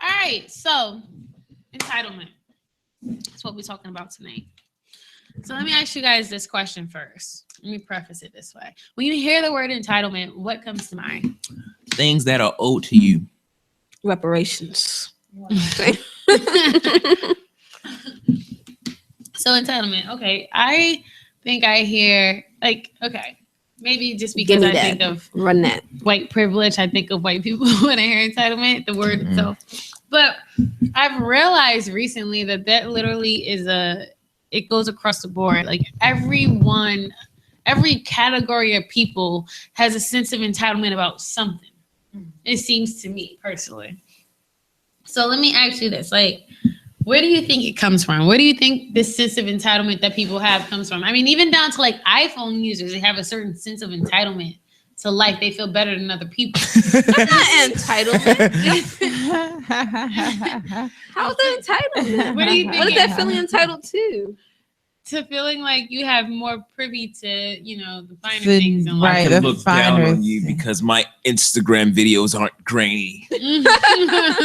All right, so entitlement. That's what we're talking about tonight. So let me ask you guys this question first. Let me preface it this way. When you hear the word entitlement, what comes to mind? Things that are owed to you. Reparations. So entitlement. Okay, I think I hear maybe just because I think of white privilege, I think of white people when I hear entitlement, the word itself. But I've realized recently that literally it goes across the board. Like every category of people has a sense of entitlement about something. It seems to me personally. So let me ask you this, where do you think it comes from? Where do you think this sense of entitlement that people have comes from? I mean, even down to iPhone users, they have a certain sense of entitlement to life. They feel better than other people. That's not entitlement. How is that entitlement? What do you think? What is that feeling entitled to? To feeling like you have more privy to, the finer things in life. Right, I can look down on you because my Instagram videos aren't grainy.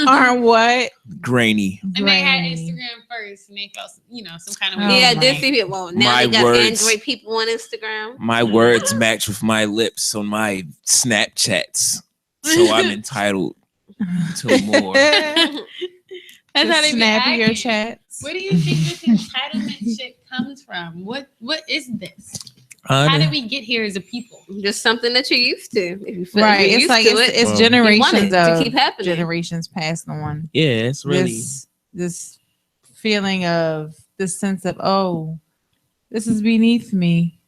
Aren't what? Grainy. And they had Instagram first, and they felt, some kind of way. Yeah, I did see it. Well, now they got Android people on Instagram. My words match with my lips on my Snapchats, so I'm entitled to more. That's how they snap your chats. Where do you think this entitlement shit comes from? What is this? How did we get here as a people? Just something that you're used to. If you feel right, it's like it's generations of to keep happening. Generations passed on. Yeah, it's really this feeling of this sense of this is beneath me.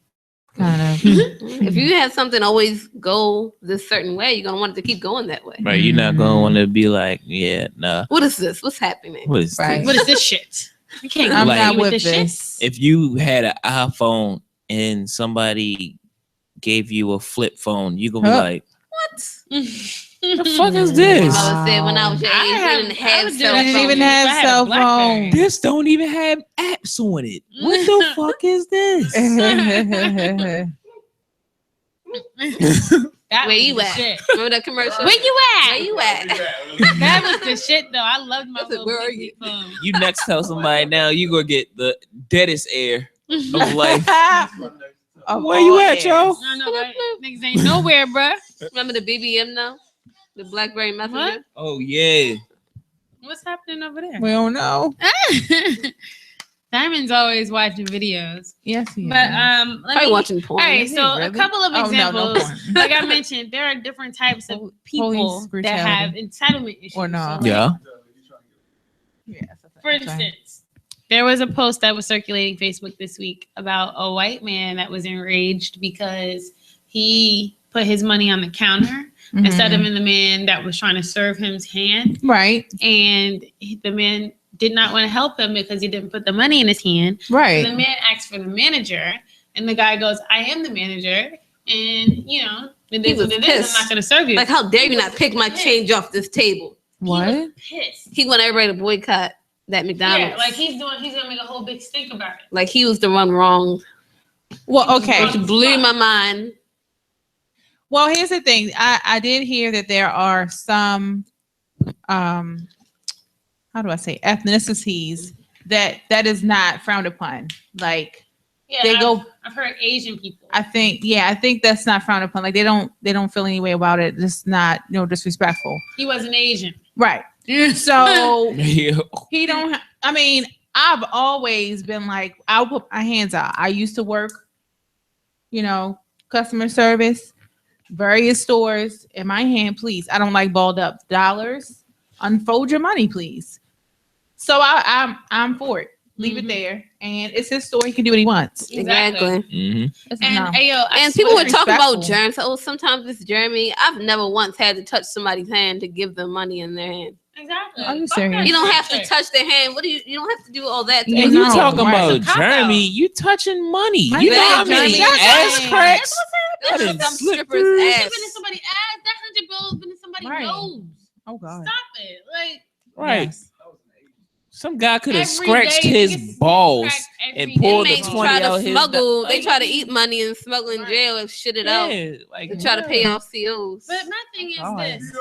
Kind of. If you have something always go this certain way, you're gonna want it to keep going that way. Right, you're not gonna want to be like, yeah, nah. What is this? What's happening? What is this? What is this shit? You can't I'm not with this. If you had an iPhone and somebody gave you a flip phone, you gonna be like, what? The fuck is this? I said when I was your age, I didn't even have cell phone. This don't even have apps on it. What the fuck is this? Where you at? Shit. Remember that commercial? Where you at? Where you at? That was the shit though. I loved my little where are you? phone. You next tell somebody now, you gonna get the deadest air of life. Where you at, yo? No, right? Niggas ain't nowhere, bruh. Remember the BBM though? The BlackBerry Messenger? What? Oh yeah. What's happening over there? We don't know. Diamond's always watching videos. Yes, he but probably watching porn. All right, so a couple of examples. No like I mentioned, there are different types of people that have entitlement issues. Or no? So yeah. For instance, there was a post that was circulating Facebook this week about a white man that was enraged because he put his money on the counter instead of in the man that was trying to serve him's hand. Right. And the man did not want to help him because he didn't put the money in his hand. Right. So the man asked for the manager, and the guy goes, "I am the manager, and it is what it is. I'm not going to serve you." Like, how dare you not pick my change off this table? What? He was pissed. He want everybody to boycott that McDonald's. Yeah, like he's gonna make a whole big stink about it. Like he was the one wrong. Well, okay. Which blew my mind. Well, here's the thing. I did hear that there are some, how do I say, ethnicities that is not frowned upon. Like I've heard Asian people. I think that's not frowned upon. Like they don't feel any way about it. It's not disrespectful. He wasn't Asian. Right. So he don't. I mean, I've always been like, I'll put my hands out. I used to work, customer service, various stores. In my hand, please. I don't like balled up dollars. Unfold your money, please. So I'm for it. Leave it there, and it's his store. He can do what he wants. Exactly. Mm-hmm. And people would talk about germs. Oh, sometimes it's germy. I've never once had to touch somebody's hand to give them money in their hand. Exactly. Are you serious? You don't have to touch their hand. What do you don't have to do all that. When you talking about Jeremy, you touching money. You know how many ass cracks? That's some stripper's ass. Been in somebody's ass. That $100 been in somebody's nose. Oh God. Stop it. Like right. Yes. Some guy could have Every scratched day, his niggas balls crack every and day. pulled the Inmates 20 try to out his smuggle. They Like, try to eat money and smuggle in jail and shit it out. Yeah, like To try to pay off COs. But my thing is God. this.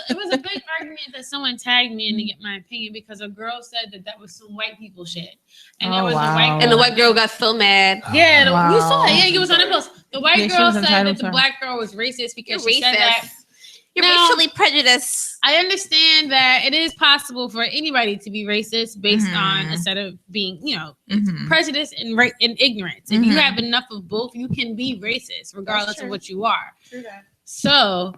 It was a big argument that someone tagged me in to get my opinion because a girl said that was some white people shit. And there Oh, was wow. a white And the white girl got so mad. Yeah, Wow. you saw it. Yeah, you was on the post. The white Yeah, she girl was said entitled that to the her. black girl was racist because You're she said that. racist. You're Now- racially prejudiced. I understand that it is possible for anybody to be racist based Mhm. on a set of being, Mhm. prejudice and ignorance. If Mhm. you have enough of both, you can be racist regardless true. of what you are. True that. So,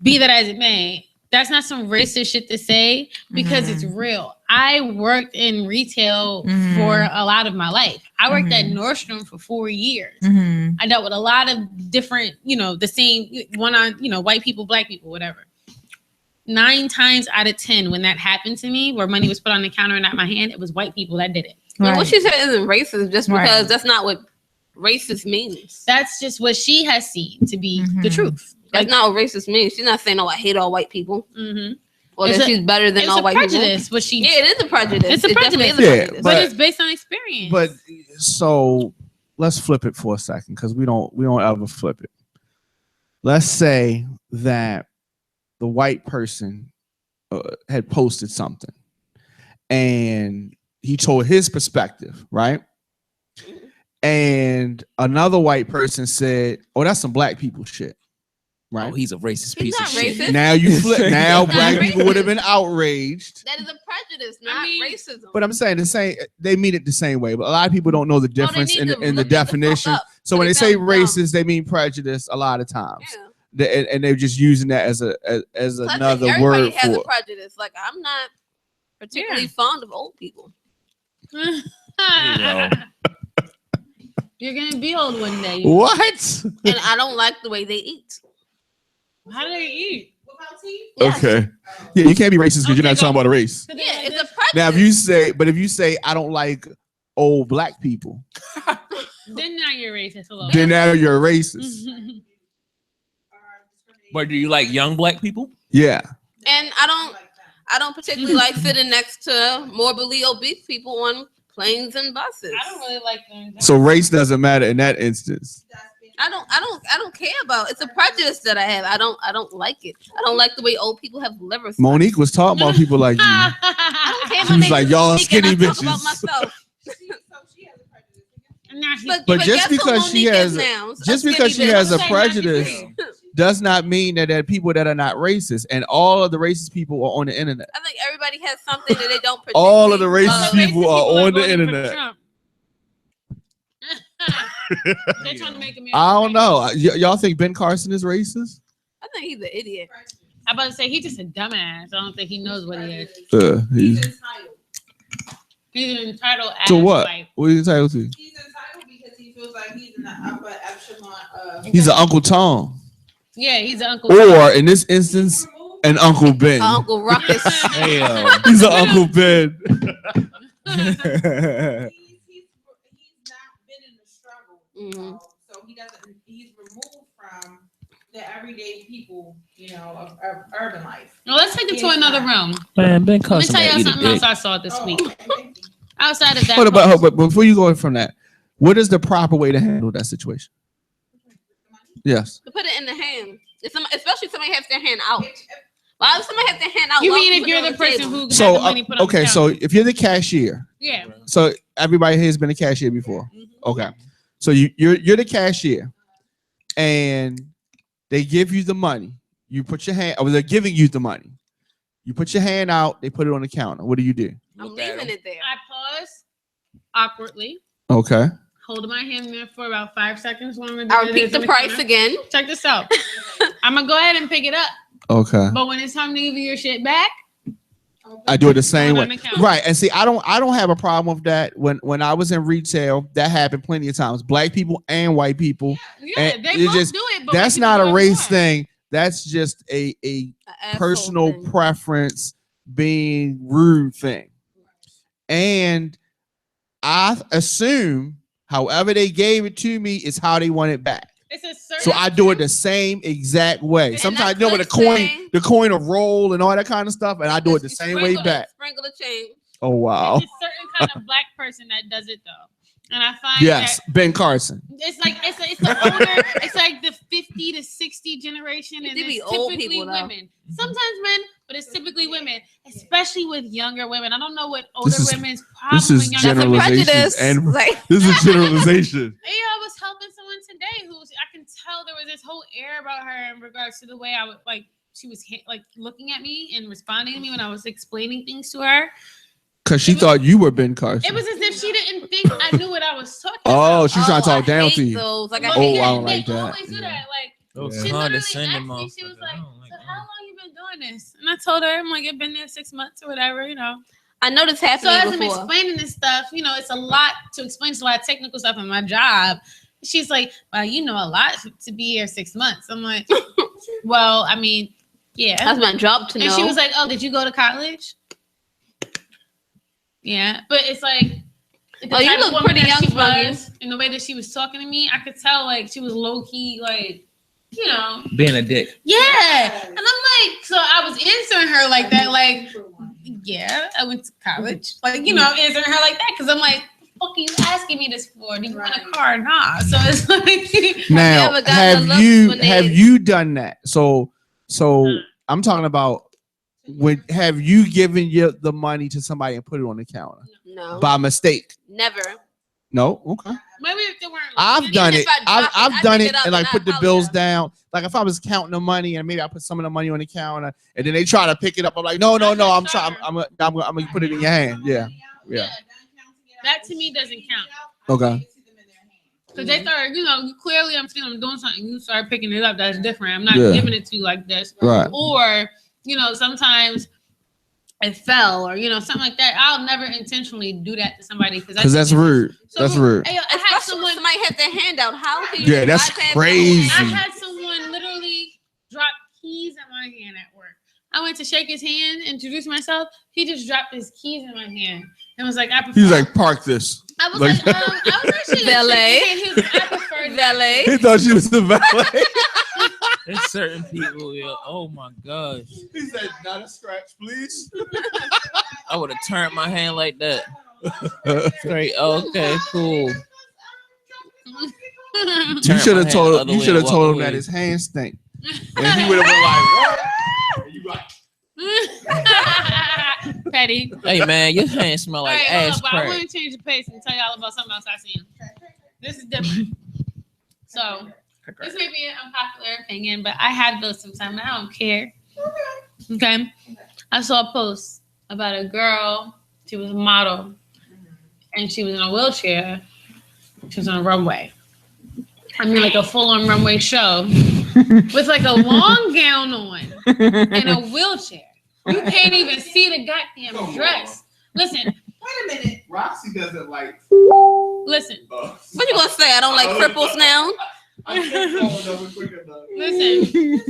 be that as it may, that's not some racist shit to say because it's real. I worked in retail for a lot of my life. I worked at Nordstrom for 4 years. Mhm. I dealt with a lot of different, the same one on, white people, black people, whatever. 9 times out of 10, when that happened to me, where money was put on the counter and not my hand, it was white people that did it. But what she said isn't racist just Right. because that's not what racist means. That's just what she has seen to be the Mhm. truth. That's not what racist means. She's not saying, "Oh, I hate all white people," or It's that a- she's better than It's all a white prejudice, people. what she. Yeah, it is a prejudice. It's a It definitely prejudice. is a Yeah, prejudice. but but- it's based on experience. But so let's flip it for a second because we don't ever flip it. Let's say that the white person had posted something and he told his perspective, right? And another white person said, "Oh, that's some black people shit." Right? Oh, he's a racist He's piece of not shit. racist. Now you flip. Now He's black not people would have been outraged. That is a prejudice, not racism. But I'm saying the same. They mean it the same way. But a lot of people don't know the difference need to in the look it the fuck definition. up. So But when they it say sounds dumb. racist, they mean prejudice a lot of times. Yeah. And they're just using that as Plus, another everybody word has for a prejudice. Like, I'm not particularly fond of old people. You're gonna be old one day. what? And I don't like the way they eat. How do they eat? Yes. Okay. Yeah, you can't be racist because you're not talking about a race. Yeah, it's a prejudice. Now, if you say I don't like old black people, Then now you're racist. Hello. then now you're a racist. But do you like young black people? Yeah. And I don't particularly like sitting next to morbidly obese people on planes and buses. I don't really like them. So race doesn't matter in that instance. I don't care about. It's a prejudice that I have. I don't like it. I don't like the way old people have liver spots. Monique was talking about people like you. I don't care. She was like, y'all speak and skinny I talk about bitches. myself. But just guess who because she Monique has is a- now? Just skinny because she bitch. has a Say prejudice not does not mean that there are people that are not racist. And all of the racist people are on the internet. I think everybody has something that they don't. All of the particularly racist love. people are on the voting for internet. Trump. They're trying to make America I don't great. know. Y'all think Ben Carson is racist? I think he's an idiot. I'm about to say he's just a dumbass. I don't think he knows what he is. He's an entitled ass. To what? Like, What are you entitled to? He's entitled because he feels like he's in the upper echelon of. He's an Uncle Tom. yeah, he's an uncle. Or in this instance, an Uncle Ben. Uncle Ruckus. Hell. He's an Uncle Ben. He's not been in the struggle, Mhm. so he doesn't. He's removed from the everyday people, of urban life. Well, let's take it to another room. Man, Ben Let me Carson tell y'all eat a something else dick. I saw this Oh, week. okay. Outside of that, But before you go from that, what is the proper way to handle that situation? Yes. To put it in the hand. Especially if somebody has their hand out. Why if somebody has their hand out? you why mean would if you you're put it the on person table? who had So the money put on okay, the so counter? if you're the cashier, yeah, so everybody here has been a cashier before. Okay. So you're the cashier and they give you the money. You put your hand, or they're giving you the money. You put your hand out, they put it on the counter. What do you do? I'm Look at leaving him. it there. I pause awkwardly, Okay. hold my hand there for about 5 seconds longer. than I it repeat is the in price counter. again. Check this out. I'm gonna go ahead and pick it up, Okay. but when it's time to give you your shit back, I do it the same Hold on way. the counter. Right. And see, I don't have a problem with that. When I was in retail, that happened plenty of times. Black people and white people. yeah, And they it both just- do it. But That's white not people a do it race more. thing. That's just a A asshole personal thing. preference being rude thing. And I assume however they gave it to me is how they want it back. It's a certain. So I do it the same exact way. And Sometimes that's you know with good the coin will roll and all that kind of stuff, and I do it the same way back. Sprinkle the change. Oh wow. It's a certain kind of black person that does it though, and I find Yes, that Ben Carson. it's like it's the older, it's like the 50 to 60 generation, and It be it's old typically people, though. women. Sometimes men, but it's typically women, especially with younger women. I don't know what older This is- women's problem this is with younger women. generalization. Prejudice. And- Like, This is generalization. Yeah, I was helping someone today who I can tell there was this whole air about her in regards to the way I would like she was like looking at me and responding to me when I was explaining things to her. Because she thought you were Ben Carson. It was as if she didn't think I knew what I was talking Oh, about. she's trying to talk down to you. Those. Like, I Well, Oh, hate I yeah, don't like they that. always do Yeah. that. Like Those she literally asked condescending me, she was motherfuckers. like, I don't like "So that. how long you been doing this?" And I told her, "I'm like, I've been there 6 months or whatever, you know." I know this So happened as I'm before. explaining this stuff, you know, it's a lot to explain. It's a lot of technical stuff in my job. She's like, "Well, you know a lot to be here 6 months." I'm like, "Well, I mean, yeah." That's my job to know. And she was like, "Oh, did you go to college?" Yeah, but it's like, the Oh, you type of look woman pretty that young, she Smuggy. was, and the way that she was talking to me, I could tell like she was low key, like, you know, Being a dick. yeah. And I'm like, so I was answering her like that, like, yeah, I went to college, like, you know, I'm answering her like that because I'm like, fuck are you asking me this for? Do you want a car? Nah. So it's like, Now, ever gotten the have looks when they- have you done that? So I'm talking about when have you given the money to somebody and put it on the counter no, by mistake? never. No, okay. maybe if they weren't. I've done if it. I drop I've it, I done pick it it up and like and put I the holler. bills down. Like if I was counting the money and maybe I put some of the money on the counter and then they try to pick it up. I'm like, no. I'm trying. I'm gonna put it in your hand. Yeah. That to me doesn't count. Okay. Because they started, you know, clearly I'm seeing I'm doing something. You start picking it up. That's different. I'm not Yeah. giving it to you like this. Right. Or, you know, sometimes it fell or, you know, something like that. I'll never intentionally do that to somebody Because that's rude. So That's rude. Hey, yo, I had Especially when someone. somebody has their hand out. How can you? Yeah, that's bypass crazy. I had someone literally drop keys in my hand at work. I went to shake his hand, introduce myself. He just dropped his keys in my hand and was like, "I prefer." He was like, park this. I was like- like, I was actually Valet. He was like, I prefer not Valet. He thought she was the valet. There's certain people, yo. Oh my gosh. He said, not a scratch, please. I would have turned my hand like that. Straight. Okay, cool. You Turn should my have hand told the him. other You way should have and told walk him that away. his hand stank, and he would have been like, "What?" And you like, Petty. Hey man, your hand smell All like right, hold ass up, but I crack. want to change the pace and tell y'all about something else I seen. This is different. So this may be an unpopular opinion, but I have those sometimes. And I don't care. Okay. I saw a post about a girl. She was a model, and she was in a wheelchair. She was on a runway. I mean, like a full-on runway show with like a long gown on and a wheelchair. You can't even see the goddamn dress. Listen, "Wait a minute, Roxy doesn't like." listen, What you gonna say? I don't like cripples now. listen.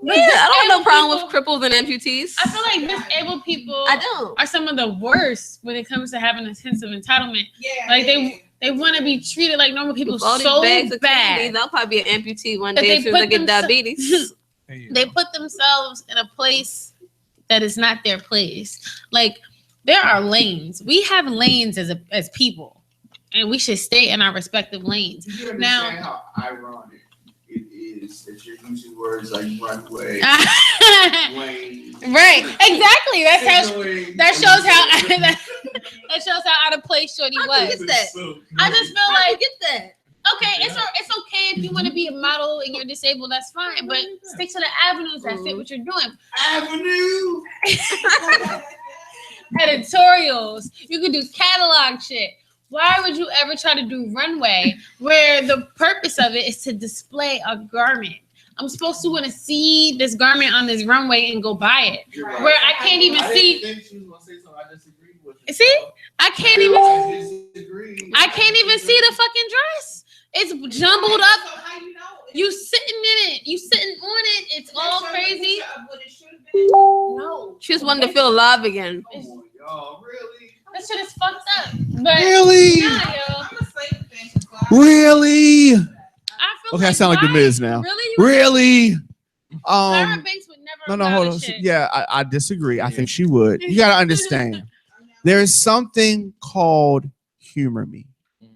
Yeah, I don't have no problem with cripples and amputees. I feel like disabled people I don't. are some of the worst when it comes to having a sense of entitlement. Like they want to be treated like normal people With all so these bags of bad. candies, I'll probably be an amputee one That day they as soon as I put get themse- diabetes. They put themselves in a place that is not their place. Like there are lanes. We have lanes as people, and we should stay in our respective lanes. You understand Now- how ironic it is that you're using words like runway, right, lane, exactly. signaling, That shows how that shows how out of place Shorty I was. get that. I just feel I like get that. okay, it's okay if you want to be a model and you're disabled, that's fine. But stick to the avenues that fit what you're doing. Avenue. Editorials. You could do catalog shit. Why would you ever try to do runway where the purpose of it is to display a garment? I'm supposed to want to see this garment on this runway and go buy it. You're right. Where I can't even see. Think she was gonna say something. I disagreed with you. See? I can't even. Disagree. I can't even see the fucking dress. It's jumbled up. You sitting in it. You sitting on it. It's all crazy. No, She just wanted to feel alive again. Come on, y'all, really? that shit is fucked up. But Really? nah, yo. Really? I feel Okay, I sound like the Miz now. Really? Really? Tyra Banks would never. No, hold on. Yeah, I disagree. I think she would. You gotta understand. There is something called humor me,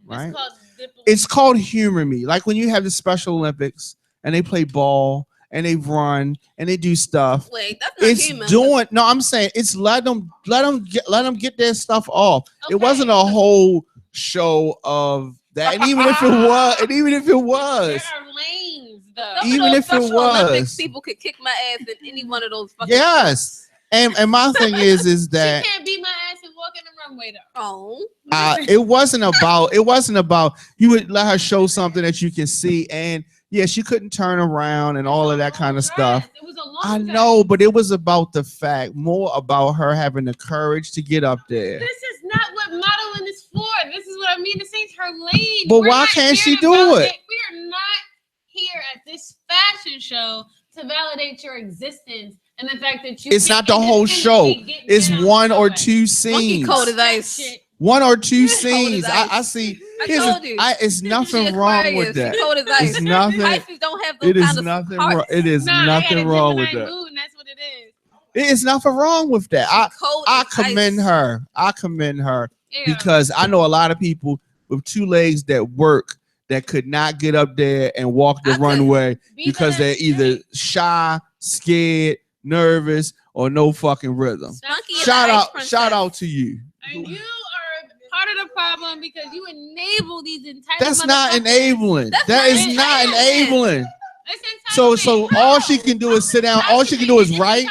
right? It's called humor me. Like when you have the Special Olympics and they play ball and they run and they do stuff. Wait, that's not It's human. doing. No, I'm saying it's let them get their stuff off. Okay. It wasn't a whole show of that. And even if it was, There are lanes though. Some even of those if it Special Olympics was. people could kick my ass in any one of those fucking Yes. And my thing is that she can't beat my ass and walk in the runway though. Oh. it wasn't about you would let her show something that you can see, and yeah, she couldn't turn around and all of that kind of stuff. It was a long I dress. know, but it was about the fact, more about her having the courage to get up there. This is not what modeling is for. This is what I mean. This ain't her lane. But We're why not can't here she to do validate- it? We are not here at this fashion show to validate your existence and the fact that you. It's can not the whole show. independently get It's down one the or runway. two Monkey scenes. cold as ice. Shit. One or two Cold as scenes. ice. I see. I Here's told you. it's nothing She's wrong Aquarius. with that. She cold as ice. It's nothing. Pisces don't have those It is kind of nothing hearts. wrong. It is Nah, nothing they got a wrong with Gemini that. moon, that's what it is. It is nothing wrong with that. Cold I as commend ice. her. I commend her Yeah. because I know a lot of people with two legs that work that could not get up there and walk the I couldn't. runway Be because that they're either straight. shy, scared, nervous, or no fucking rhythm. Spunky is Shout the ice out, princess. shout out to you. And you are part of the problem because you enable these entitled That's not motherfuckers. enabling. That's That not is not entitlement. enabling. It's So entitlement. all she can do is sit down. All she can do is write. I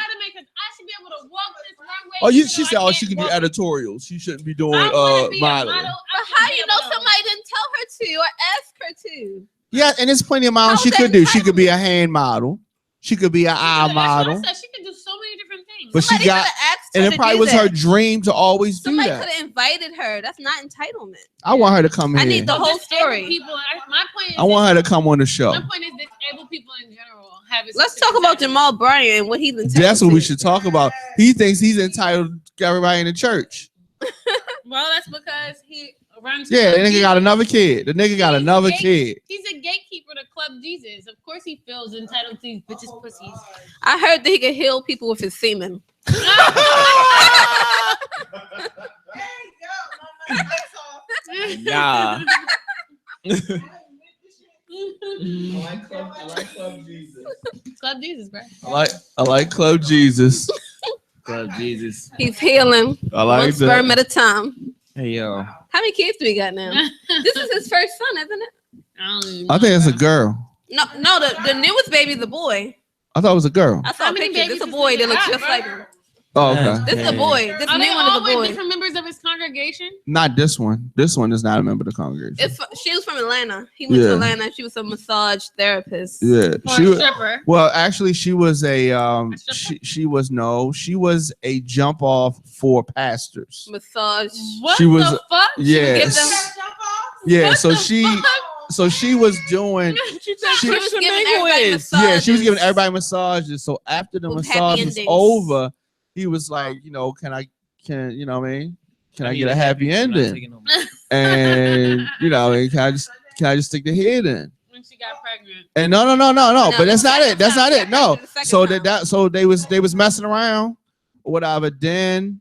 should be able to walk this runway. Oh, even she though said, I oh, she can't can do walk. editorials. She shouldn't be doing I wanna be a modeling. model. But how you know somebody didn't tell her to or ask her to? Yeah, and there's plenty of models How's she that could do. She could be a entitlement? hand model. She could be an eye That's what I model. said. She can do so many different things. But she Somebody got, coulda asked her and it to probably do was that. her dream to always do Somebody that. could have invited her. That's not entitlement. I want her to come I here. need the whole Disabled story. People, my point is I want her to come on the show. My point is disabled people in general have. A Let's sense of talk about entitlement. Jamal Bryant and what he's entitled That's what we to. should talk about. He thinks he's entitled to everybody in the church. Well, that's because he runs. Yeah, the Club nigga Jesus. got another kid. The nigga got He's another gay- kid. He's a gatekeeper to Club Jesus. Of course, he feels entitled to these bitches' pussies. I heard that he could heal people with his semen. Nah. Club Jesus, bro. I like Club Jesus. Club Jesus. He's healing I like one sperm that. at a time. Hey yo. How many kids do we got now? This is his first son, isn't it? I think it's a girl. No, the newest baby's a boy. I thought it was a girl. I saw How a many picture. This babies a is boy he that looks got, just bro? like him. Oh, okay. This is a boy. This Are they new one is all a with boy. different members of his congregation? Not this one. This one is not a member of the congregation. She was from Atlanta. He went Yeah. to Atlanta. She was a massage therapist. Yeah, Or she a was. stripper? Well, actually, she was a stripper? she was a jump off for pastors. Massage. What She was- the fuck? Give them- Yeah, What so the she fuck? was doing She She- was giving everybody massages. yeah, she was giving everybody massages. So after the With happy massage was endings. over, he was like, can I get a happy ending? And can I just stick the head in? When she got pregnant. And no, but that's the not it. second That's time, not it. yeah, No. the second So time. so they was messing around or whatever. Then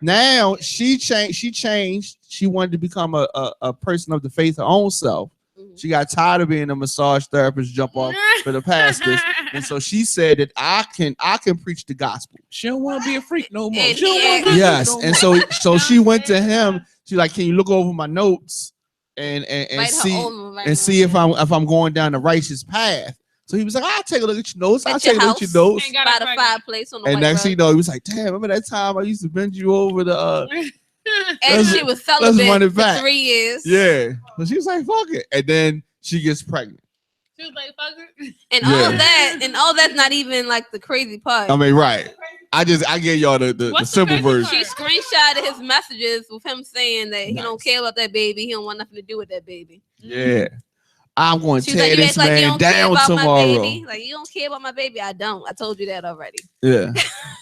now she changed. She wanted to become a person of the faith, her own self. Mhm. She got tired of being a massage therapist, jump off for the pastors. And so she said that I can preach the gospel. She don't want to be a freak no more. And She don't he wanna be a Yes. freak no And more. so she went to him. She's like, can you look over my notes and Write her see own, write and her see own. if I'm going down the righteous path. So he was like, I'll take a look at your notes. I'll At take a your look at your house? notes. And got by her the pregnant. fireplace on the And white next thing you rug. know, he was like, damn, remember that time I used to bend you over the And let's- she was run celibate it for back. 3 years. yeah. So she was like, fuck it. And then she gets pregnant. She was like, fuck it. And Yeah. all that's not even like the crazy part. I mean, right. I gave y'all the What's the simple crazy version. She screenshotted his messages with him saying that he don't care about that baby. He don't want nothing to do with that baby. Yeah. I'm going to She was like, tear you this act like you man don't care down about my tomorrow. baby. Like, you don't care about my baby. I don't. I told you that already. Yeah.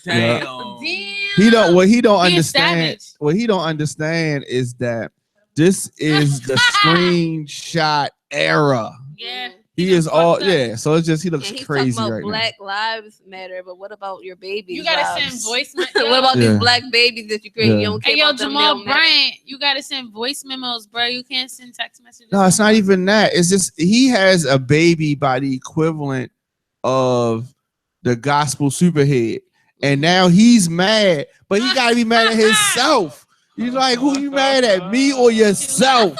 Damn. He don't Be understand. savage. What he don't understand is that This is the screenshot era. Yeah. He is all fucked up. yeah. So it's just he looks And he's crazy talking about right Black Lives Matter, but what about your babies? You gotta lives? send voice memos. What about Yeah. these black babies that you create? Yeah. You don't care Hey, yo, about them, they Jamal don't matter. Bryant, you gotta send voice memos, bro. You can't send text messages. No, it's not even that. It's just he has a baby by the equivalent of the gospel superhead, and now he's mad, but he gotta be mad at himself. He's like, who you mad at, me or I yourself? saw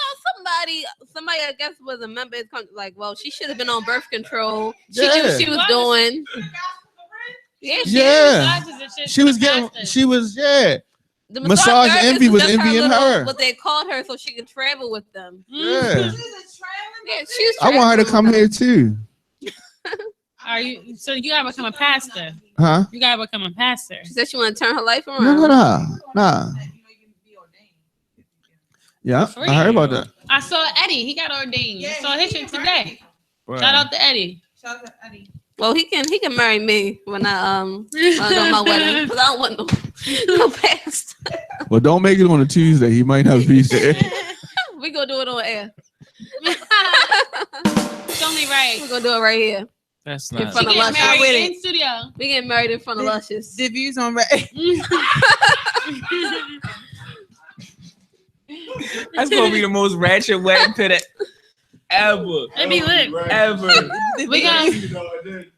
somebody I guess was a member. Like, well, she should have been on birth control. She Yeah. knew what she was doing. Yeah, Yeah. She was The Massage therapist Envy was just envying little- her. What they called her so she could travel with them. Yeah. Yeah, she was. I want her to traveling come with here too. Are you? So you gotta become a pastor. Huh? You gotta become a pastor. them. She said she want to turn her life around. Nah. Yeah, Free. I heard about that. I saw Eddie. He got ordained. Yeah, I saw his shit today. Right. Shout out to Eddie. Shout out to Eddie. Well, he can marry me when I go my wedding because I don't want no pastor. Well, don't make it on a Tuesday. He might not be there. We gonna do it on air. It's only right. We gonna do it right here. That's In not. front She of getting Luscious. married with in it. studio. We getting married in front of Luscious. The views on Red. That's gonna be the most ratchet wedding pit ever. It'd be lit. Ever. We gonna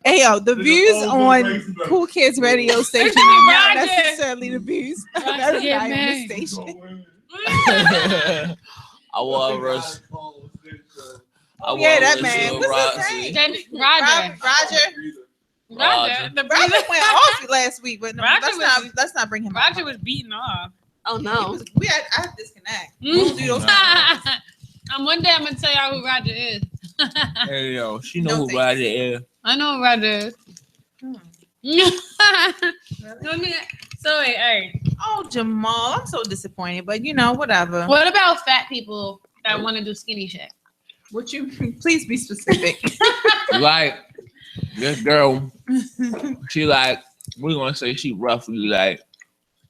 Hey yo, the views on Kool Kids Radio station are not Roger. necessarily the views. Roger, That is get not even married. the station. I want Russ. Yeah, that man. What's his name? Roger. Roger. The Roger went off last week, but no, Roger let's not bring him up. Roger was beating off. Oh no. I have to disconnect. We don't do those. One day I'm gonna tell y'all who Roger is. Hey yo, she know No, who thank Roger is. I know who Roger is. So wait, all right. Oh, Jamal, I'm so disappointed, but whatever. What about fat people that want to do skinny shit? What you please be specific. Like this girl, she like we're gonna say she roughly like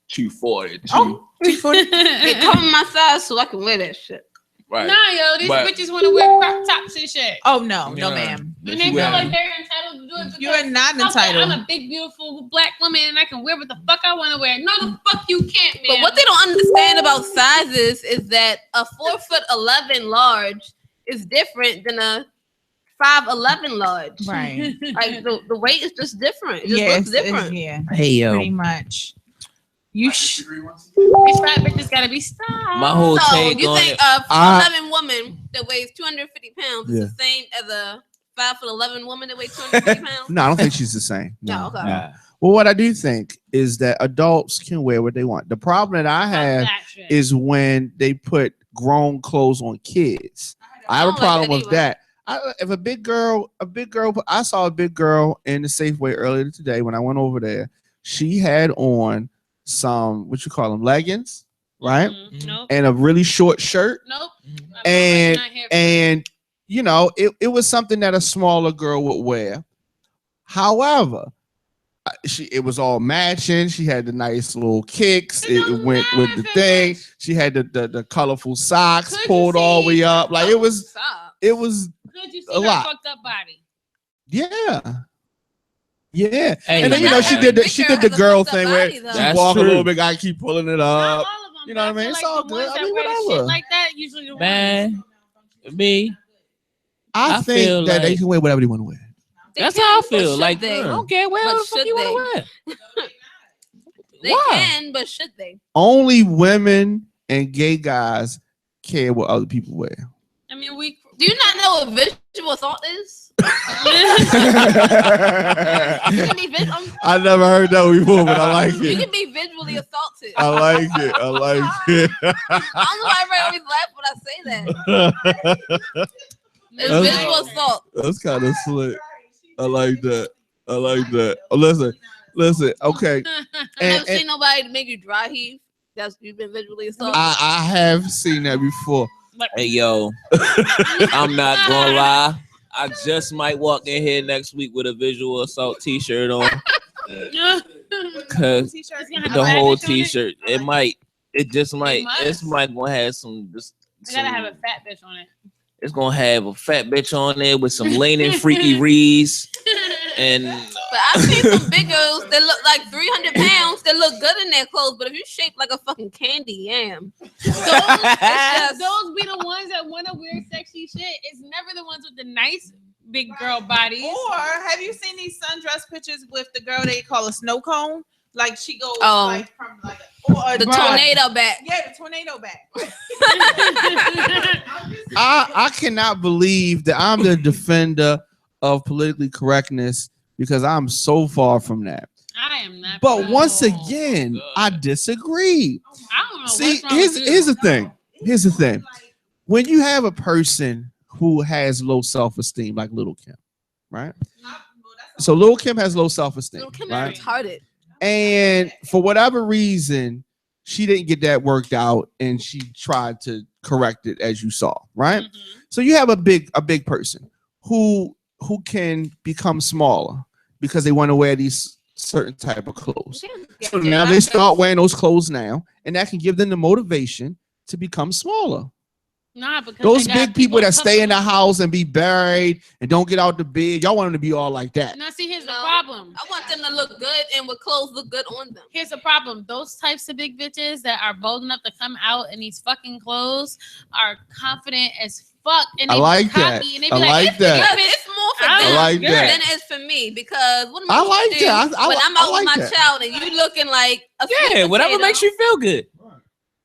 240. Oh, 240. It cover my size so I can wear that shit. Right. Nah, yo, these But- bitches want to wear crop tops and shit. Oh no, Yeah. ma'am. And they feel like they're entitled to do it. You are not because entitled. I'm a big, beautiful black woman and I can wear what the fuck I want to wear. No, the fuck you can't, man. But what they don't understand about sizes is that a 4'11" large is different than a 5'11" large. Right. Like the weight is just different. It just Yes, looks different. yeah, Hey pretty much. You These fat bitches gotta be stopped. My whole So take you on think it. a 4'11" woman that weighs 250 pounds is Yeah. the same as a 5'11" woman that weighs 250 pounds? No, I don't think she's the same. No, okay. Nah. Well, what I do think is that adults can wear what they want. The problem that I have That shit. is when they put grown clothes on kids. I have a don't like problem that with either. that. If a big girl, I saw a big girl in the Safeway earlier today when I went over there. She had on some, what you call them, leggings, right? Nope. And a really short shirt. Nope. And I'm not here for and it was something that a smaller girl would wear. However, it was all matching. She had the nice little kicks. It don't went with the matter. thing. She had the colorful socks Could you pulled all the way see? up. Like it was Stop. Could you see a her lot. fucked up body? yeah. Yeah. Hey, And then But she not did every she picture did the has a girl fucked up thing where body, though. she That's walk a true. little bit, gotta keep pulling it Not up. all of them. you know what I but mean? feel It's like all the good. ones I that mean, wear the whatever. shit like that usually the ones. Man, me. I I think feel that they like- can wear whatever they want to wear. They That's can, how I but feel. should Like they? I don't care where But the fuck should you want they? to wear. They Why? can, but should they? Only women and gay guys care what other people wear. I mean, we. Do you not know what visual thought is? You can be I never heard that before, but I like you it. can be visually assaulted. I like it. I like it. I don't know why everybody always laugh when I say that. It's That's- visual assault. That's kind of slick. I like that. I like that. Oh, listen. Okay, Never and seen nobody make you dry heave. You've been visually assaulted. I have seen that before. Hey yo, I'm not gonna lie. I just might walk in here next week with a visual assault T-shirt on, cause the whole T-shirt. It just might. might. It's might gonna have some just I gotta have a fat bitch on it. It's gonna have a fat bitch on there with some leaning freaky rees. And but I've seen some big girls that look like 300 pounds that look good in their clothes, but if you shape like a fucking candy yam, Those be the ones that want to wear sexy shit. It's never the ones with the nice big girl bodies. Or have you seen these sundress pictures with the girl they call a snow cone? Like she goes like from like the tornado back. Yeah, the tornado back. I cannot believe that I'm the defender of politically correctness because I'm so far from that. I am not. But once again, I disagree. I don't know. See, here's the thing. Here's the thing. When you have a person who has low self-esteem, like Little Kim, right? So Little Kim has low self-esteem. Little Kim right? is retarded. And for whatever reason, she didn't get that worked out, and she tried to correct it, as you saw, right? Mm-hmm. So you have a big person who can become smaller because they want to wear these certain type of clothes. So now they start wearing those clothes now, and that can give them the motivation to become smaller. Nah, because those big people that stay in the house and be buried and don't get out the bed, y'all want them to be all like that. Now, see, here's the problem. I want them to look good and with clothes look good on them. Here's the problem. Those types of big bitches that are bold enough to come out in these fucking clothes are confident as fuck. And I like that. And they I like that. It's more for I them like that. than it's for me because what am I like do that. when I'm out with my child and you looking like a yeah, whatever makes you feel good.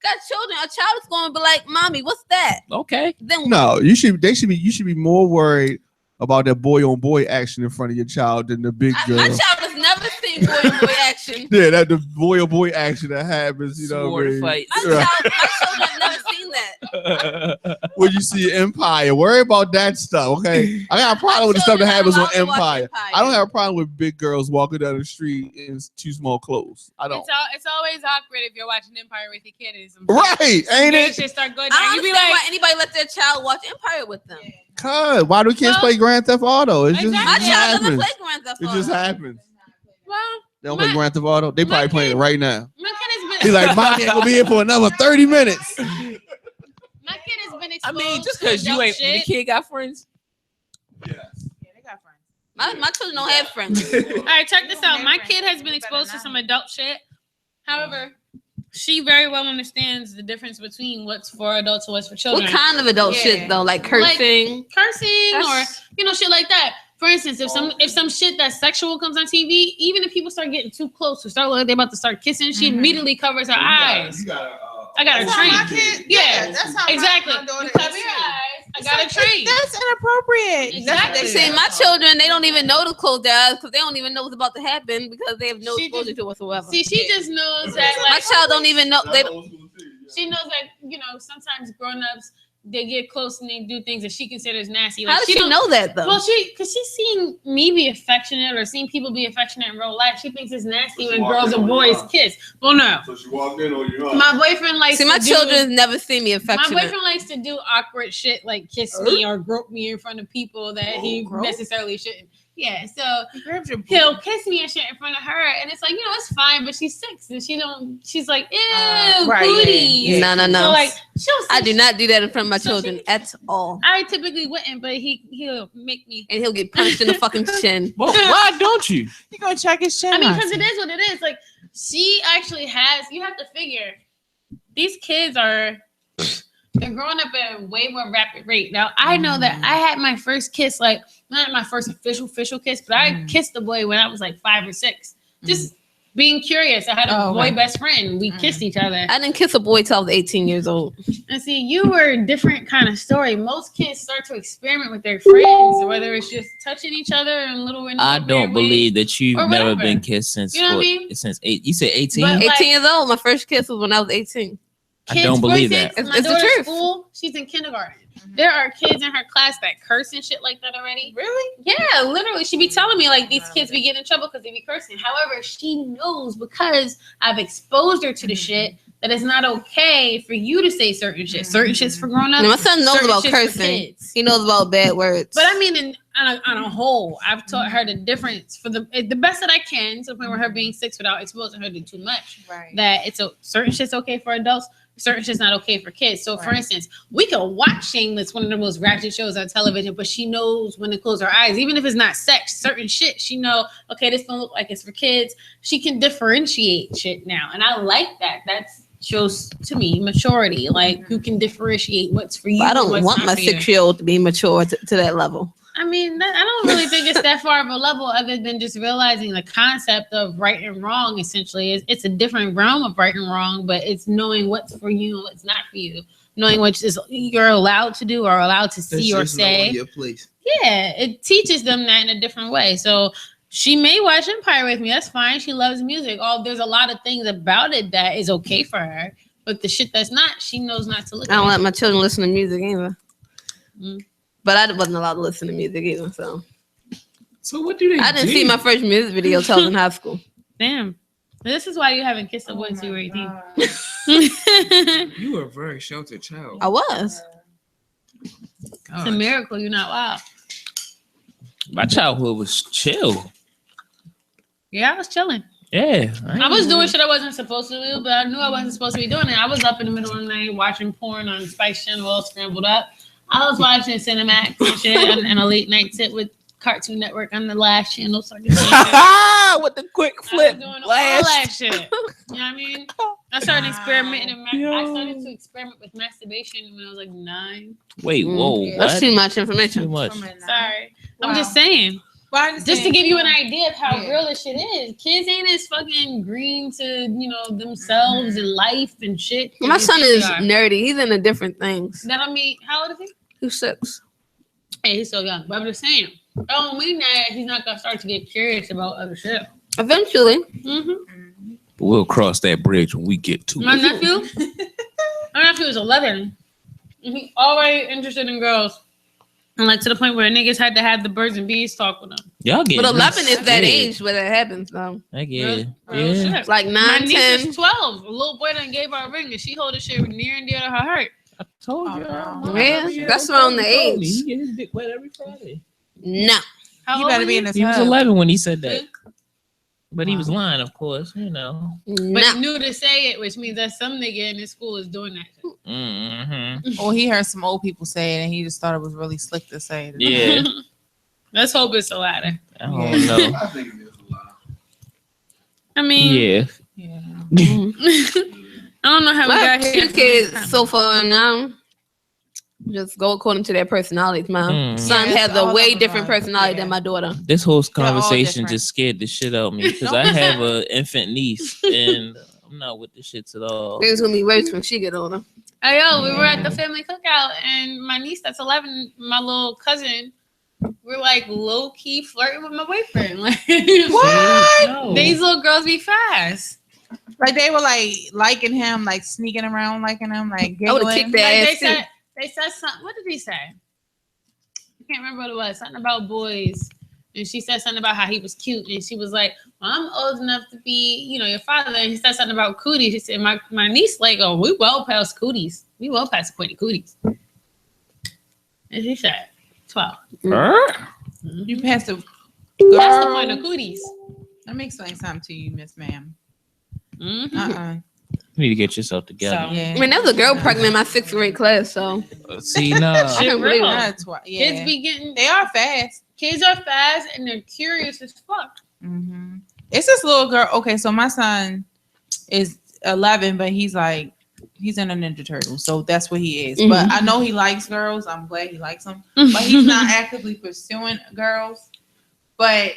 Got children, a child is going to be like, "Mommy, what's that?" Okay. Then no, you should be more worried about that boy on boy action in front of your child than the big girl. My child has never seen boy on boy action. Yeah, that the boy on boy action that happens, you know what I mean? My children have never seen that. When you see Empire, worry about that stuff, okay? I got a problem with the stuff that happens on Empire. I don't have a problem with big girls walking down the street in too small clothes. I don't. It's always awkward if you're watching Empire with your kid. Right, ain't it? Start going I down. don't understand why anybody let their child watch Empire with them. Cause why do kids play Grand Theft Auto? It's just my child doesn't happens. play Grand Theft Auto. It just happens. Well, They don't play Grand Theft Auto. They probably playing it right now. My kid has been. He's like, Mommy ain't gonna be here for another 30 minutes. My kid has been exposed. I mean, just because you ain't the kid got friends. Yeah, they got friends. My children don't have friends. All right, check this out. My kid has been exposed to some adult shit. However, she very well understands the difference between what's for adults and what's for children. What kind of adult shit though? Like cursing, or shit like that. For instance, if some shit that's sexual comes on TV, even if people start getting too close or start like they're about to start kissing, she immediately covers her eyes. I got a train. Yeah, that's how exactly. my daughter You cover is your too. eyes. I got a train. That's inappropriate. Exactly. See, my children, they don't even know the clothes because they don't even know what's about to happen because they have no exposure to it whatsoever. See, she just knows that. My child don't even know. She knows that sometimes grown-ups they get close and they do things that she considers nasty. How does she know that though? Well, because she's seen me be affectionate or seen people be affectionate in real life. She thinks it's nasty when girls and boys kiss. Well, no. So she walked in on you. My boyfriend likes. See, my children never see me affectionate. My boyfriend likes to do awkward shit like kiss me or grope me in front of people that he necessarily shouldn't. Yeah, so he'll kiss me and shit in front of her, and it's like, it's fine, but she's 6 and she's like, ew, booty. No. So like, I do not do that in front of my children at all. I typically wouldn't, but he'll make me, and he'll get punched in the fucking chin. Well, why don't you? You gonna check his chin? I mean, because it is what it is. Like, she actually has. You have to figure, these kids they're growing up at a way more rapid rate. Now, I know that I had my first kiss, like, not my first official kiss, but I kissed a boy when I was like 5 or 6. Just being curious. I had a boy best friend. We kissed each other. I didn't kiss a boy till I was 18 years old. And see, you were a different kind of story. Most kids start to experiment with their friends, whether it's just touching each other in little windows. I don't believe that you've or never whatever. been kissed since since 8. You said 18? But, 18 years old. My first kiss was when I was 18. I don't believe that. It's My the daughter's truth. school, she's in kindergarten. There are kids in her class that curse and shit like that already. Really? Yeah, literally. She be telling me like these kids be getting in trouble because they be cursing. However, she knows because I've exposed her to the shit that it's not okay for you to say certain shit. Certain shit's for grown ups. My son knows certain about shit's for cursing. kids. He knows about bad words. But I mean, on a whole, I've taught her the difference for the best that I can to the point where her being 6 without exposing her to too much. Right. That it's certain shit's okay for adults. certain shit's not okay for kids. So, for instance, we can watch Shameless, one of the most ratchet shows on television, but she knows when to close her eyes. Even if it's not sex, certain shit, she know, okay, this don't look like it's for kids. She can differentiate shit now. And I like that. That shows, to me, maturity. Like, you can differentiate what's for you. But I don't want my 6-year-old to be mature to that level. I mean, I don't really think it's that far of a level other than just realizing the concept of right and wrong, essentially. It's a different realm of right and wrong, but it's knowing what's for you and what's not for you. Knowing what you're allowed to do or allowed to see or say. Your place. Yeah, it teaches them that in a different way. So she may watch Empire with me. That's fine. She loves music. There's a lot of things about it that is okay for her. But the shit that's not, she knows not to look at. I don't let my children listen to music either. But I wasn't allowed to listen to music either, so. So what do they do? I didn't see my first music video till I was in high school. Damn. This is why you haven't kissed a boy until you were 18. You were a very sheltered child. I was. It's a miracle you're not wild. My childhood was chill. Yeah, I was chilling. Yeah. I was doing shit I wasn't supposed to do, but I knew I wasn't supposed to be doing it. I was up in the middle of the night watching porn on Spice Channel, all scrambled up. I was watching Cinemax and shit and a late night sit with Cartoon Network on the last channel. So I with the quick flip. I was doing all that shit. You know what I mean? I started experimenting. I started to experiment with masturbation when I was like 9. Wait, whoa. Yeah. That's too much information. Too much. Sorry. Wow. I'm just saying. Just to give you an idea of how real this shit is. Kids ain't as fucking green to, themselves and life and shit. My son is nerdy. He's into different things. That I mean, how old is he? He's 6. Hey, he's so young. But I'm just saying. Oh, mean that he's not gonna start to get curious about other shit. Eventually. But we'll cross that bridge when we get to my it. My nephew was 11. And he already interested in girls. And like to the point where niggas had to have the birds and bees talk with them. Y'all get But 11 is that age where that happens, though. I get it. Yeah. It's like 9, my 10. niece is 12. A little boy done gave her a ring and she hold the shit near and dear to her heart. I told you. Yeah, that's around the age. He get his dick wet every Friday. No. How You old better was be he? in his He was hub. 11 when he said that. But he was lying, of course, No. But he knew to say it, which means that some nigga in his school is doing that shit. Mm-hmm. Or he heard some old people say it and he just thought it was really slick to say it. Yeah. Let's hope it's the latter. I don't know. I think it is a lot. I mean, Yeah. I don't know how we My got here. 2 kids so far now just go according to their personalities. My son Yeah, has all a of way them different are. personality than my daughter. This whole all conversation different. just scared the shit out of me because I have an infant niece and I'm not with the shits at all. It's gonna be worse when she get older. Hey, yo, we were at the family cookout and my niece that's 11, my little cousin, we're like low key flirting with my boyfriend. Like, What? No. These little girls be fast. Like they were like liking him, like sneaking around liking him, like I would have giggling. kicked their Like ass too. they said something. What did he say? I can't remember what it was. Something about boys. And she said something about how he was cute. And she was like, well, I'm old enough to be, your father. And he said something about cooties. She said, my niece like, oh, we well past cooties. We well past the point of cooties. And she said, 12. You passed the That's the girl. point of cooties. Let me explain something to you, Miss Ma'am. Mm-hmm. You need to get yourself together. Yeah. I mean, there was a girl pregnant in my 6th grade class, so See, no. I can't believe real. it. That's why. Yeah. Kids be getting, They are fast. kids are fast and they're curious as fuck. Mm-hmm. It's this little girl. Okay, so my son is 11, but he's in a Ninja Turtle, so that's what he is. But I know he likes girls. I'm glad he likes them, but he's not actively pursuing girls. But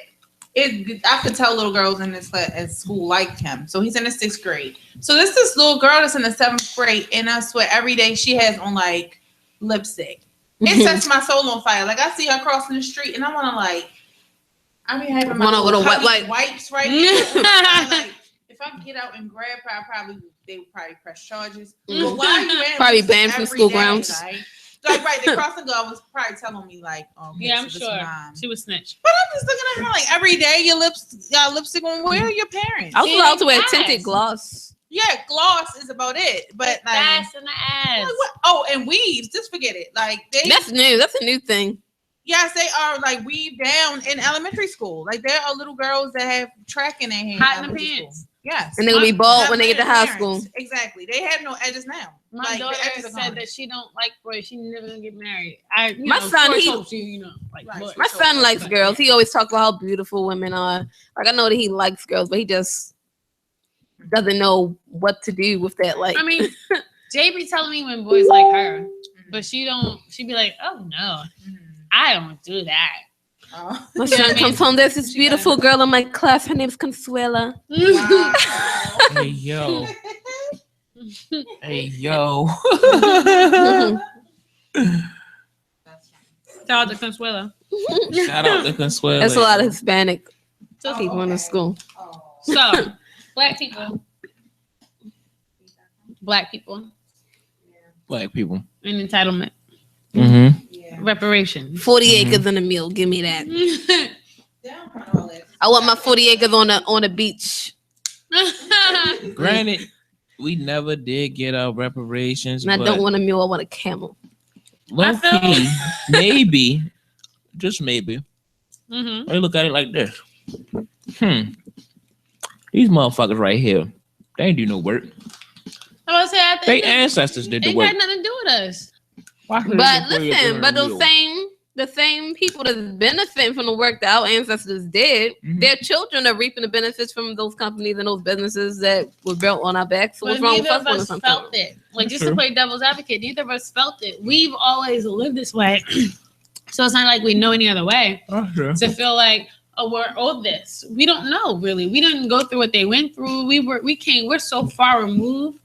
I could tell little girls in this class at school liked him. So he's in the 6th grade. So this little girl that's in the 7th grade, and I swear every day she has on like lipstick. It sets my soul on fire. Like I see her crossing the street, and I want to like. I mean, having my Want a little wet huggy wipe. wipes right here. Like, if I get out and grab her, they would probably press charges. But why are you wearing Probably lipstick banned from every school day, grounds. Like, Like the crossing guard was probably telling me like, oh, okay, Yeah, so I'm this sure. mom. She was snitch. But I'm just looking at her like every day your lipstick on. Where are your parents? I was See, allowed to wear ass. tinted gloss. Yeah, gloss is about it. But like, Ass in the ass. like what? Oh, and weaves. Just forget it. Like they, That's new. That's a new thing. yes, they are like weaved down in elementary school. Like there are little girls that have track in their hair. in Hot in the elementary pants. school. Yes. And they're gonna be bald Have when they get to married high parents. school. Exactly. They have no edges now. My Like, the daughter edges are said gone. that she don't like boys. She never gonna get married. My son, he- like Right. boys. My son likes girls. He always talks about how beautiful women are. Like I know that he likes girls, but he just doesn't know what to do with that. Like I mean, Jay be telling me when boys like her, but she don't. She be like, oh no, I don't do that. Oh. my son comes home. There's this beautiful girl in my class. Her name's Consuela. Wow. Hey yo. Hey yo. Shout out to Consuela. Shout out to Consuelo. That's a lot of Hispanic So, people in the school. Oh. so black people, Black people. and entitlement, Mm-hmm. Yeah. reparations. 40 acres and a mule. Give me that. They don't want all that. I want my 40 acres on a beach. Granted, we never did get our reparations, And I but don't want a mule. I want a camel. low-key, maybe, just maybe, Mm-hmm. we look at it like this. These motherfuckers right here, they ain't do no work. I was say I They think ancestors did the ain't work. got nothing to do with us. Why couldn't But they just listen, put it but in a the same people that benefit from the work that our ancestors did, Mhm. their children are reaping the benefits from those companies and those businesses that were built on our backs. So what's But wrong with neither us of wanting us something? felt it. Like That's just true. to play devil's advocate, neither of us felt it. We've always lived this way, so it's not like we know any other way Oh, sure. to feel like, oh, we're owed this. We don't know really. We didn't go through what they went through. We're so far removed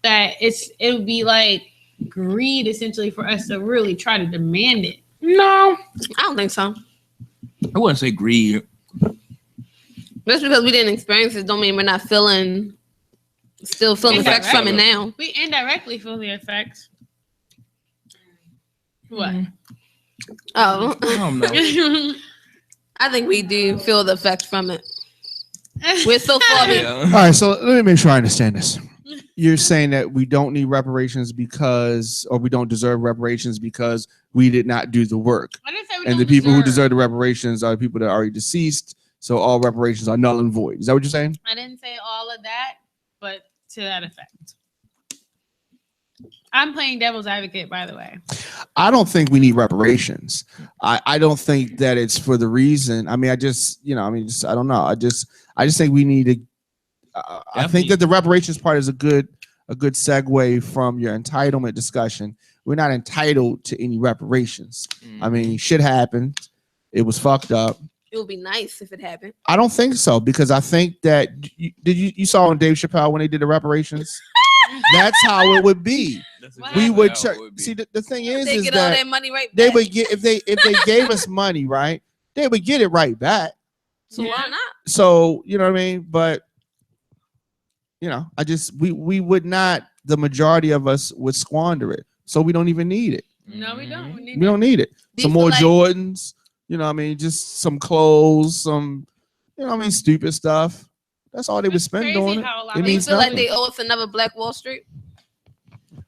that it would be like greed essentially for us to really try to demand it. No, I don't think so. I wouldn't say greed. Just because we didn't experience it, don't mean we're not still feeling effects from it now. We indirectly feel the effects. What? Oh, I don't know. I think we do feel the effects from it. We're so far. Yeah. All right, so let me make sure I understand this. You're saying that we don't need reparations or we don't deserve reparations because we did not do the work. I didn't say we And don't the people who deserve the reparations are the people that are already deceased. So all reparations are null and void. Is that what you're saying? I didn't say all of that, but to that effect. I'm playing devil's advocate, by the way. I don't think we need reparations. I don't think that it's for the reason. I mean, I don't know. I just think we need to. I think that the reparations part is a good segue from your entitlement discussion. We're not entitled to any reparations. I mean, shit happened. It was fucked up. It would be nice if it happened. I don't think so because I think that you saw on Dave Chappelle when they did the reparations. That's how it would be. We would see the thing is They get all that money right back. they would get if they gave us money, right? They would get it right back. So why not? So you know what I mean? But we would not. The majority of us would squander it, so we don't even need it. No, we don't. We don't need it. Do Some you more feel like- Jordans. You know what I mean? Just some clothes, some stupid stuff. That's all they would It's spend crazy on it. how a lot It of Do you means feel like nothing. they owe us another Black Wall Street?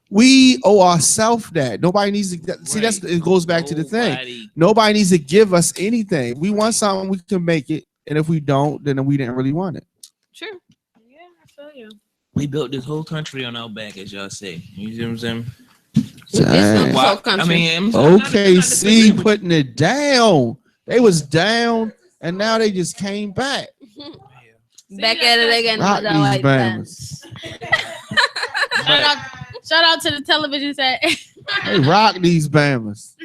We owe ourselves that. Nobody needs to see. It goes back to the thing. Nobody needs to give us anything. We want something, we can make it, and if we don't, then we didn't really want it. Sure. Yeah, I feel you. We built this whole country on our back, as y'all say. You see what I'm saying? Dang. Why- country. I mean, I'm sorry, OKC putting it down. They was down, and now they just came back. Back at it again. Rock with our these white man. Bama's. Shout out to the television set. They rock these Bamas.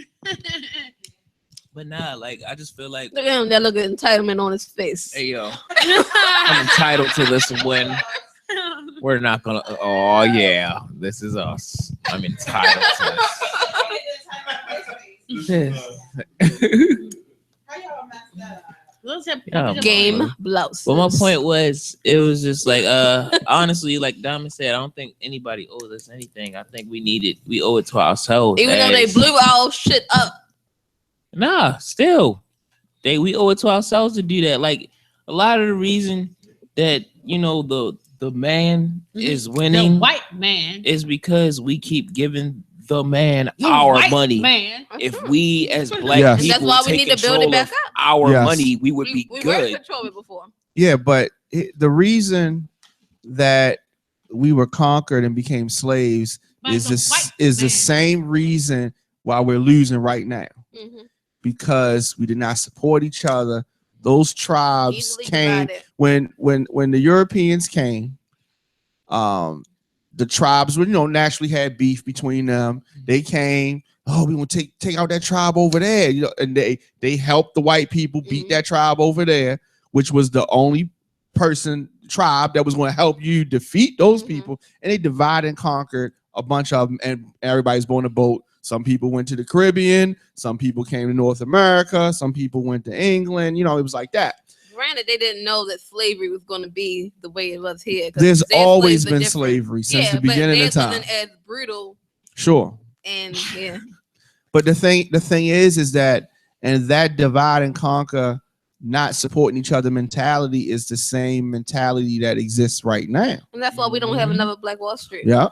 But nah, like I just feel like, Look at him. That look of entitlement on his face. hey yo, I'm entitled to this win. We're not gonna. Oh yeah, this is us. I'm entitled to this. Yeah, Game blouse. But my point was, it was just like, honestly, like Diamond said, I don't think anybody owes us anything. I think we owe it to ourselves. Even though they blew our shit up. Nah, still, we owe it to ourselves to do that. Like a lot of the reason that the man is winning, The white man. is because we keep giving the man The our white money. Man. If we as black Yes. people That's why we take need to build it control back of up. our Yes. money, we would be We were in good. control of it before. Yeah, but the reason that we were conquered and became slaves is the same reason why we're losing right now. Mhm. Because we did not support each other. Those tribes Easily came divided. when the Europeans came. The tribes would naturally had beef between them. They came. Oh, we want to take out that tribe over there. And they helped the white people beat that tribe over there, which was the only tribe that was going to help you defeat those people. And they divided and conquered a bunch of them, and everybody's on a boat. Some people went to the Caribbean, some people came to North America, some people went to England. It was like that. Granted, they didn't know that slavery was going to be the way it was here. There's always been slavery since the beginning of time. Wasn't as brutal. Sure. And But the thing is that, and that divide and conquer, not supporting each other mentality is the same mentality that exists right now. And that's why we don't have another Black Wall Street. Yeah.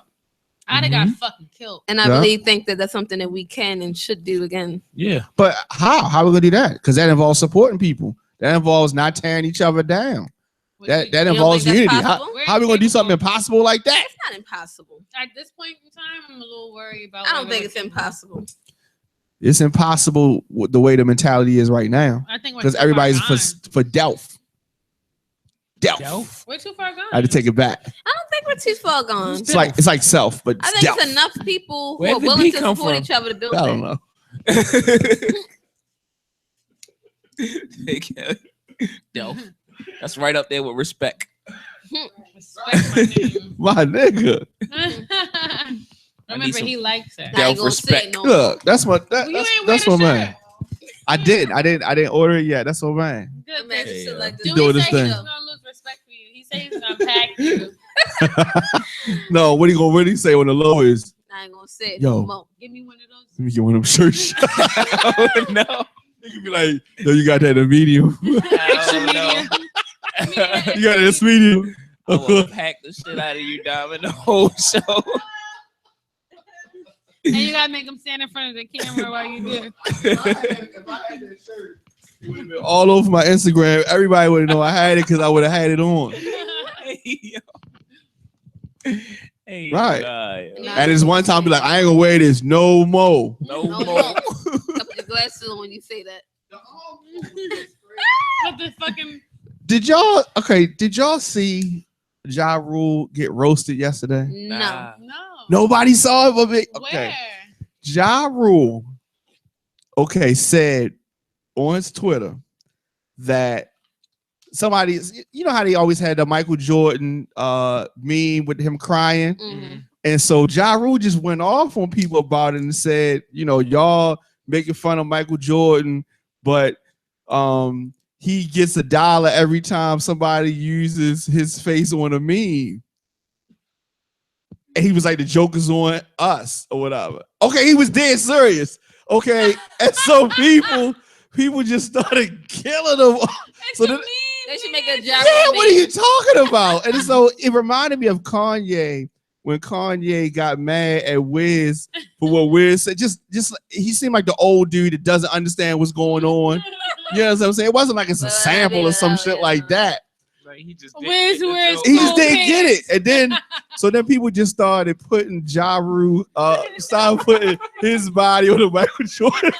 I'd have got fucking killed. And I really think that that's something that we can and should do again. Yeah. But how? How are we gonna do that? Because that involves supporting people. That involves not tearing each other down. That involves unity. How are we gonna do something impossible like that? It's not impossible. At this point in time, I'm a little worried about. I don't think it's impossible. It's impossible with the way the mentality is right now. I think because everybody's for Delph. We're too far gone. I had to take it back. I don't think we're too far gone. It's like self, but I think Delph. it's enough people who Where are did willing D to come support from? each other to build I don't know. Delph. That's right up there with respect. My nigga. Remember, he likes it. Delph respect. Look, that's my that's my man. Shirt. I didn't order it yet. That's my man. Good. Imagine Yeah. shit like this. Do doing we this say thing. he's gonna lose respect for you? He says he's gonna pack you. No, what he gonna really say on the low is, I ain't gonna say it. Yo. No more. Give me one of those. let me get one of them shirts. Oh, no. He could be like, no, you got that in a medium. Extra Oh, no. medium. You got it in a medium. I will pack the shit out of you, Diamond, the whole show. And you gotta make him stand in front of the camera while you do it. If I had that shirt, it would have been all over my Instagram. Everybody would know I had it because I would have had it on. Hey, Right. Nah. And it's one time, be like, I ain't gonna wear this no more. No No more. more. Put your glasses on when you say that. Put the fucking. Did y'all see Ja Rule get roasted yesterday? No. Nah. No. Nobody saw it, but okay. Where? Ja Rule, said on his Twitter that somebody, how they always had the Michael Jordan meme with him crying. Mhm. And so Ja Rule just went off on people about it and said, y'all making fun of Michael Jordan, but he gets $1 every time somebody uses his face on a meme. And he was like, the joke is on us or whatever. Okay, he was dead serious. Okay, and so people just started killing him. So They should make a job. yeah, what are you talking about? And so it reminded me of Kanye when Kanye got mad at Wiz for what Wiz said. Just he seemed like the old dude that doesn't understand what's going on. You know what I'm saying? It wasn't like it's a sample or some shit like that. Like he just Where's He just didn't get it. And then people just started putting Ja Rule, started putting his body on the Michael Jordan.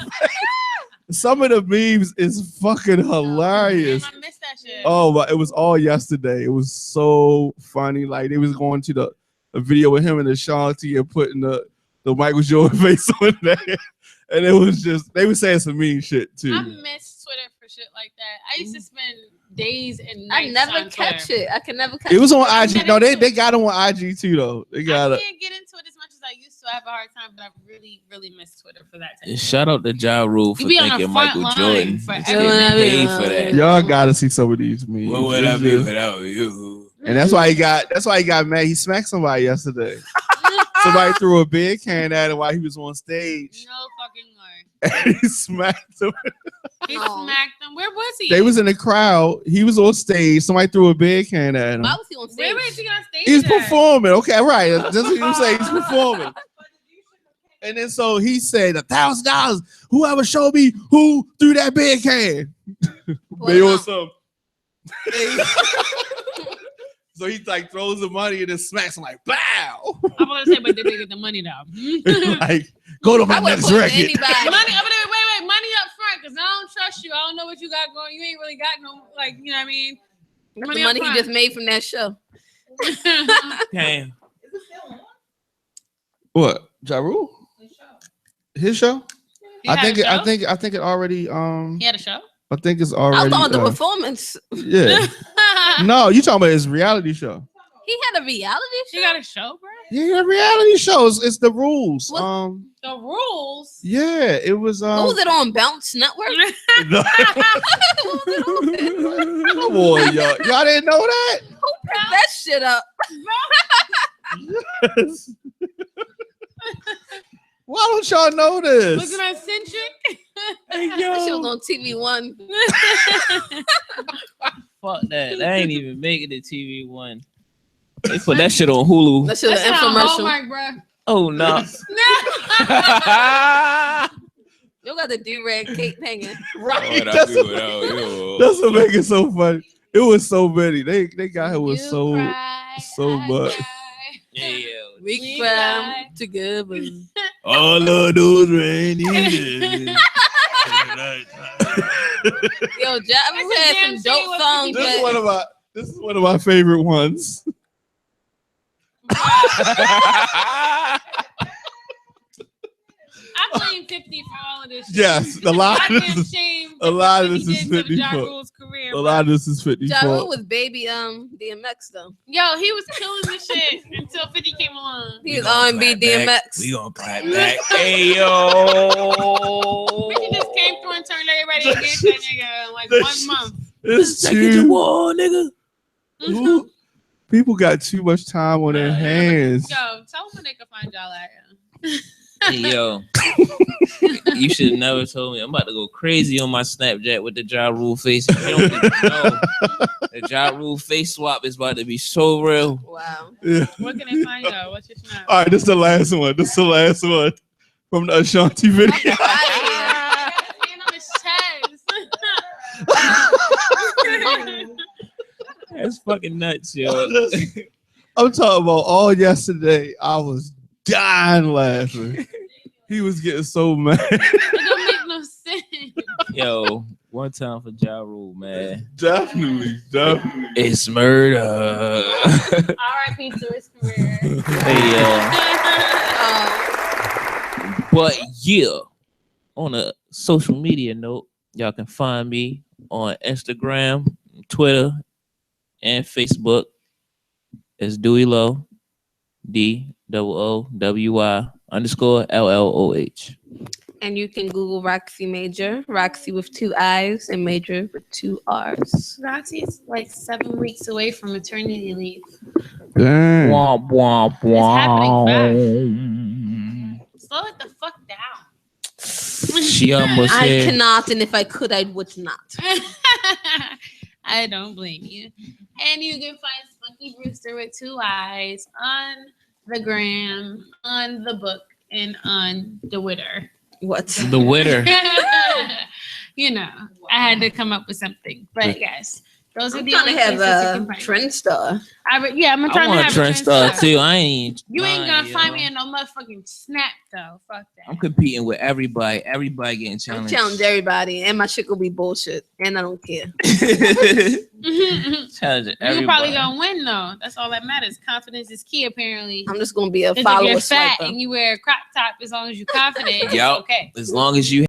Some of the memes is fucking hilarious. I missed that shit. Oh, but it was all yesterday. It was so funny. Like they was going to the video with him and Ashanti and putting the Michael Jordan face on there. And it was just, they were saying some mean shit too. I miss Twitter for shit like that. I used to spend days and nights I never on catch Twitter. it. I can never catch It was on I'm IG. not No, into they it. got him on IG too though. They got I it. can't get into it as much as I used to. I have a hard time, but I really, really miss Twitter for that type of Shout out to Ja Rule for You be on the thinking front Michael line Jordan. for is everything. getting paid for that. Y'all gotta see some of these memes. What would I be without you? And that's why he got mad. He smacked somebody yesterday. Somebody threw a beer can at him while he was on stage. No fucking way. And he smacked him. He Oh. smacked them. Where was he? They was in the crowd. He was on stage. Somebody threw a beer can at him. Why was he on stage? Where was he on stage? He's at? performing. Okay, right. That's what you say. He's performing. And then so he said $1,000. Whoever showed me who threw that beer can. Well, They no. on some. So he like throws the money and then smacks him like, bow. I'm gonna say, but did they get the money though? Like, go to my I wouldn't next put record. anybody. Wait, money up front, because I don't trust you. I don't know what you got going. You ain't really got no, like, you know what I mean? That's the money he just made from that show. Damn. What? Ja Rule? His show? He had a show? I think it already He had a show? I think it's I already thought the performance. yeah. No, you talking about his reality show. He had a reality She show. got a show, bro? Yeah, reality shows. It's the rules. What? The rules? Yeah, it was What was it on Bounce Network? No. Come on, y'all. Y'all didn't know that? Who picked that shit up? Yes. Why don't y'all know this? Wasn't I eccentric? That shit was on TV One. Fuck that. That ain't even making it TV One. They put that shit on Hulu. That shit was an That's on infomercial. Hallmark, bro. Oh no. You got the do-rag cape hanging. Right. That's what make it so funny. It was so many. They got him with so much. Yeah. We cry together. All of those rainy days. Yo, Jabu had some dope songs. This is one of my favorite ones. I blame 50 for all of this shit. Yes, a lot of this is shame. a lot of this He is did to 50 Ja for- Rule's career, a lot of this is 50. Jabu was baby DMX though. Yo, he was killing the shit until 50 came along. He was R&B DMX. We gonna clap back. Hey yo. 50 just came through and turned everybody against that nigga in like That 1 shit- month. It's Take it to too. war, nigga. Ooh, people got too much time on their hands. Yo, tell them where they can find y'all at. Hey yo. You should have never told me. I'm about to go crazy on my Snapchat with the Ja Rule face. You don't even know. The Ja Rule face swap is about to be so real. Wow. Yeah. Where can they find y'all? What's your snap? All right, this is the last one. This is the last one from the Ashanti video. Hand on his chest. That's fucking nuts, yo. I'm talking about all yesterday. I was dying laughing. He was getting so mad. It don't make no sense. Yo, one time for Ja Rule, man. Definitely. It's murder. R.I.P. to his career. Hey yo. But yeah, on a social media note, y'all can find me on Instagram, Twitter, and Facebook as Dewey Low, DOOWY_LLOH. And you can Google Roxy Major, Roxy with 2 I's and Major with 2 R's. Roxy's like 7 weeks away from maternity leave. Dang. Womp womp happening womp. Slow it the fuck down. She almost I said, cannot, and if I could, I would not. I don't blame you. And you can find Spunky Brewster with 2 I's on the gram, on the book, and on the Twitter. What? the winner. You know, I had to come up with something. But yes, those are I'm the trying only to have places you a can find me. trend star. I'm I trying to want a have trend star too. I ain't. You ain't lying, gonna find yo. me in no motherfucking Snap though. Fuck that. I'm competing with everybody. Everybody getting I'm challenged. challenging everybody, and my shit will be bullshit, and I don't care. Challenging You're everybody. probably gonna win though. That's all that matters. Confidence is key, apparently. I'm just gonna be a Because if follower you're fat swiper. and you wear a crop top, as long as you're confident, it's Yup. okay. As long as you